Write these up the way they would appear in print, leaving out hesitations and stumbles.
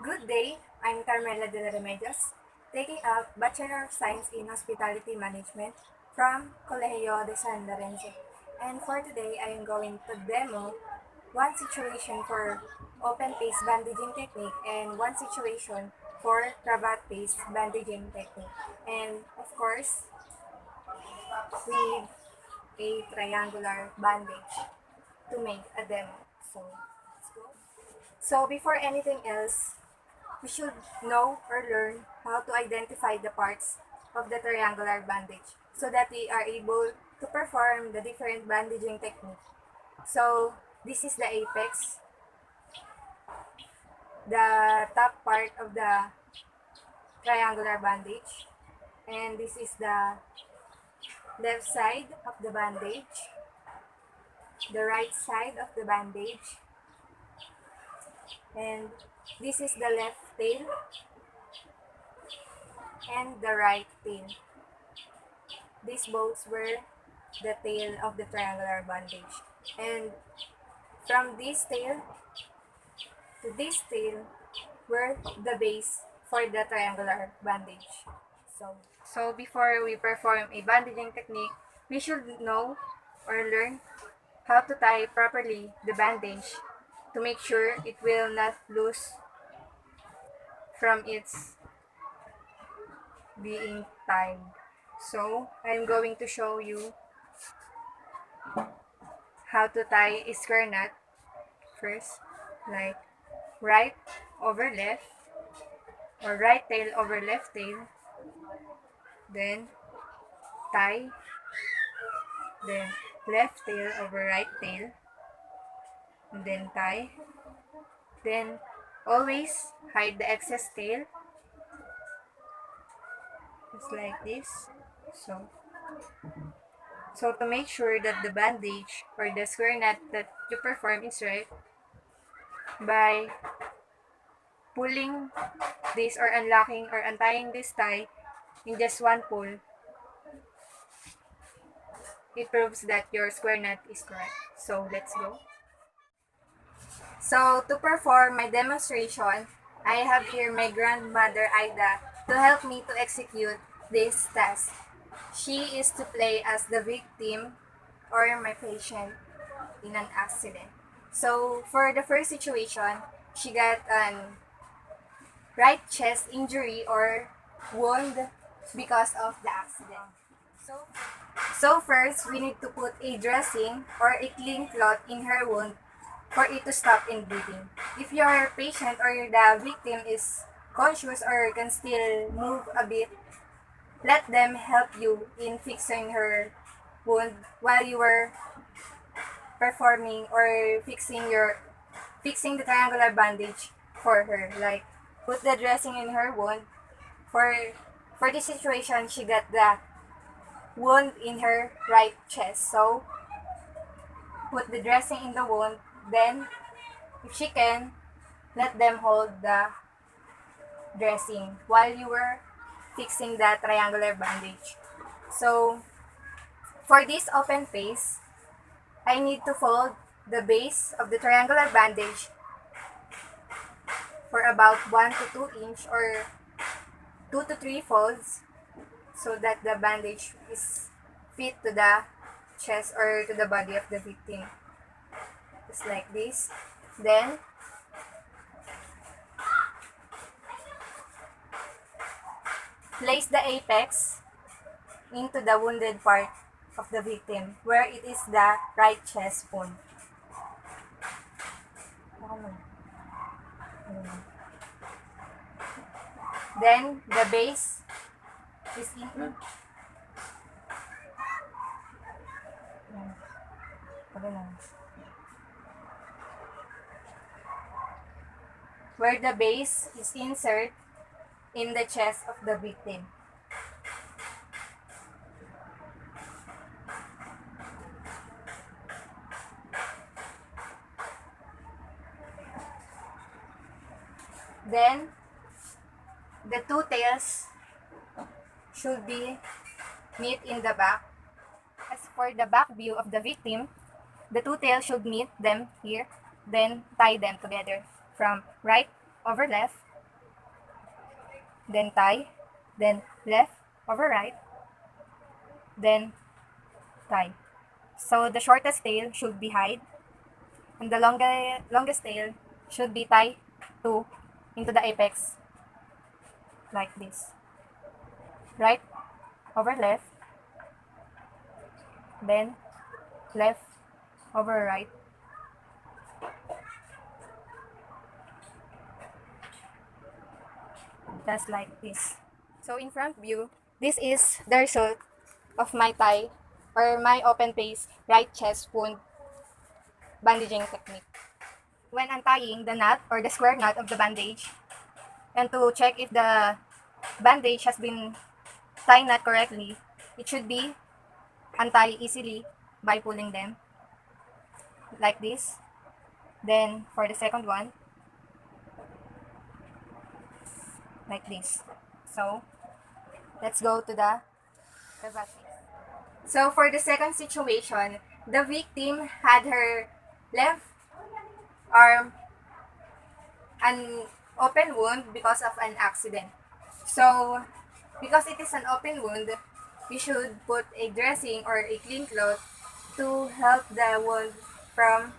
Good day, I'm Carmela de la Remedios, taking up Bachelor of Science in Hospitality Management from Colegio de San Lorenzo. And for today, I am going to demo one situation for open face bandaging technique and one situation for cravat face bandaging technique. And of course, we need a triangular bandage to make a demo. So, let's go. So before anything else, we should know or learn how to identify the parts of the triangular bandage so that we are able to perform the different bandaging technique. So this is the apex, the top part of the triangular bandage, and this is the left side of the bandage, the right side of the bandage, and this is the left tail and the right tail. These both were the tail of the triangular bandage. And from this tail to this tail were the base for the triangular bandage. So before we perform a bandaging technique, we should know or learn how to tie properly the bandage to make sure it will not lose from its being tied. So I'm going to show you how to tie a square knot first, like right over left or right tail over left tail, then tie, then left tail over right tail, and then tie, then always hide the excess tail, just like this. So to make sure that the bandage or the square knot that you perform is right, by pulling this or unlocking or untying this tie in just one pull, it proves that your square knot is correct. So let's go. So to perform my demonstration, I have here my grandmother Ida to help me to execute this task. She is to play as the victim or my patient in an accident. So for the first situation, she got an right chest injury or wound because of the accident. So first, we need to put a dressing or a clean cloth in her wound for it to stop in bleeding. If your patient or the victim is conscious or can still move a bit, let them help you in fixing her wound while you were performing or fixing the triangular bandage for her. Like put the dressing in her wound. For this situation, she got the wound in her right chest. So put the dressing in the wound. Then, if she can, let them hold the dressing while you were fixing the triangular bandage. So, for this open face, I need to fold the base of the triangular bandage for about 1 to 2 inch or 2 to 3 folds so that the bandage is fit to the chest or to the body of the victim. Just like this. Then, place the apex into the wounded part of the victim where it is the right chest wound. Then, the base is in. Where the base is inserted in the chest of the victim. Then, the two tails should be meet in the back. As for the back view of the victim, the two tails should meet them here, then tie them together from right over left then tie, then left over right, then tie. So the shortest tail should be hide, and the longest tail should be tie to into the apex like this. Right over left, then left over right. Just like this. So in front view, this is the result of my tie or my open face right chest wound bandaging technique. When untying the knot or the square knot of the bandage, and to check if the bandage has been tied knot correctly, it should be untie easily by pulling them like this. Then for the second one, like this. So let's go to the Cravat. So for the second situation, the victim had her left arm an open wound because of an accident. So because it is an open wound, we should put a dressing or a clean cloth to help the wound from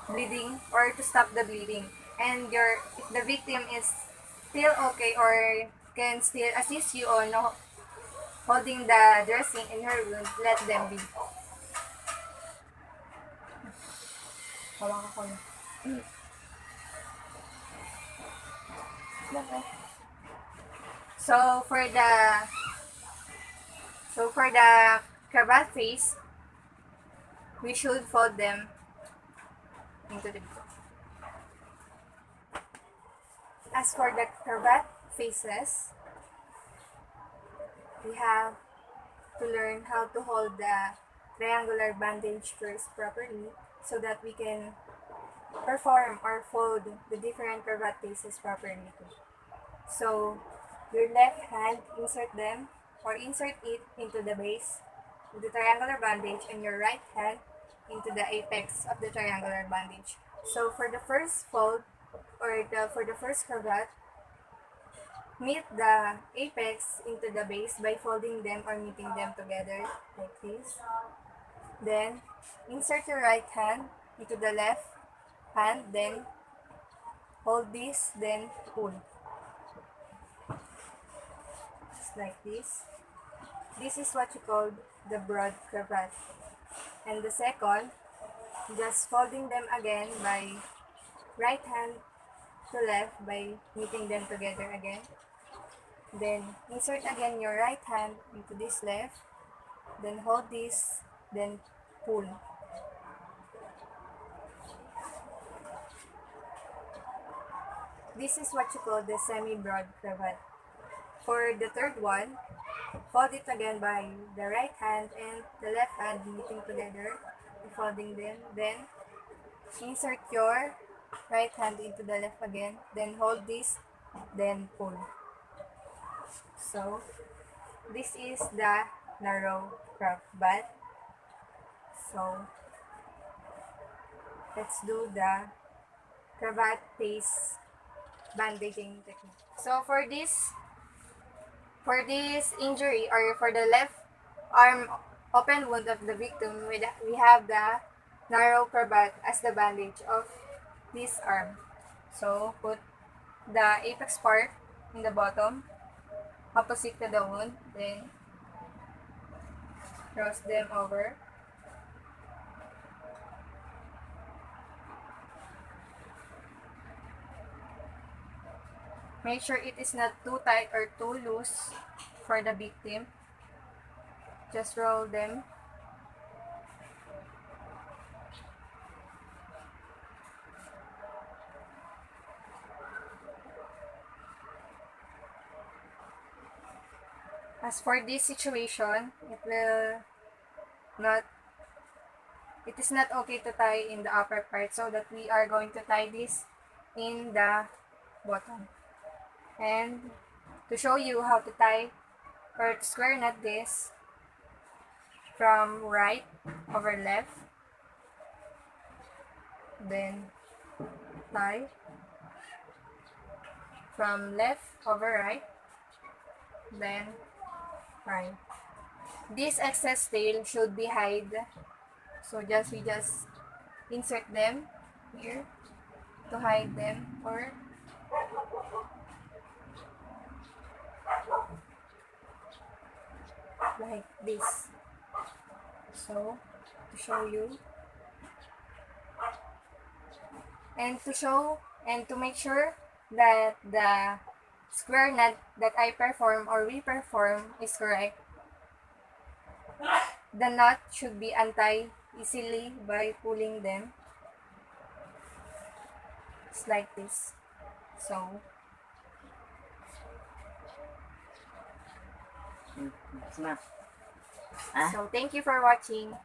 bleeding or to stop the bleeding. And if the victim is still okay or can still assist you on holding the dressing in her wound, let them be. Hawakan ko na. So for the cravat face, we should fold them into the bito. As for the cravat faces, we have to learn how to hold the triangular bandage first properly so that we can perform or fold the different cravat faces properly too. So your left hand, insert them or insert it into the base of the triangular bandage and your right hand into the apex of the triangular bandage. So for the first fold or for the first cravat, meet the apex into the base by folding them or meeting them together like this. Then insert your right hand into the left hand, then hold this, then pull. Just like this. This is what you call the broad cravat. And the second, just folding them again by right hand to left by meeting them together again. Then insert again your right hand into this left, then hold this, then pull. This is what you call the semi-broad cravat. For the third one, fold it again by the right hand and the left hand meeting together, folding them. Then insert your right hand into the left again, then hold this, then pull. So this is the narrow cravat. So let's do the cravat face bandaging technique. So for this injury or for the left arm open wound of the victim, we have the narrow cravat as the bandage of this arm. So put the apex part in the bottom, opposite to the wound, then cross them over. Make sure it is not too tight or too loose for the victim. Just roll them. As for this situation, it is not okay to tie in the upper part, so that we are going to tie this in the bottom. And to show you how to tie or to square knot this from right over left, then tie from left over right, then fine. This excess tail should be hide. So we just insert them here to hide them, or like this. So to show you, and to make sure that the square knot that I perform or we perform is correct, the knot should be untied easily by pulling them. It's like this. So, Mas na. Ah? so thank you for watching.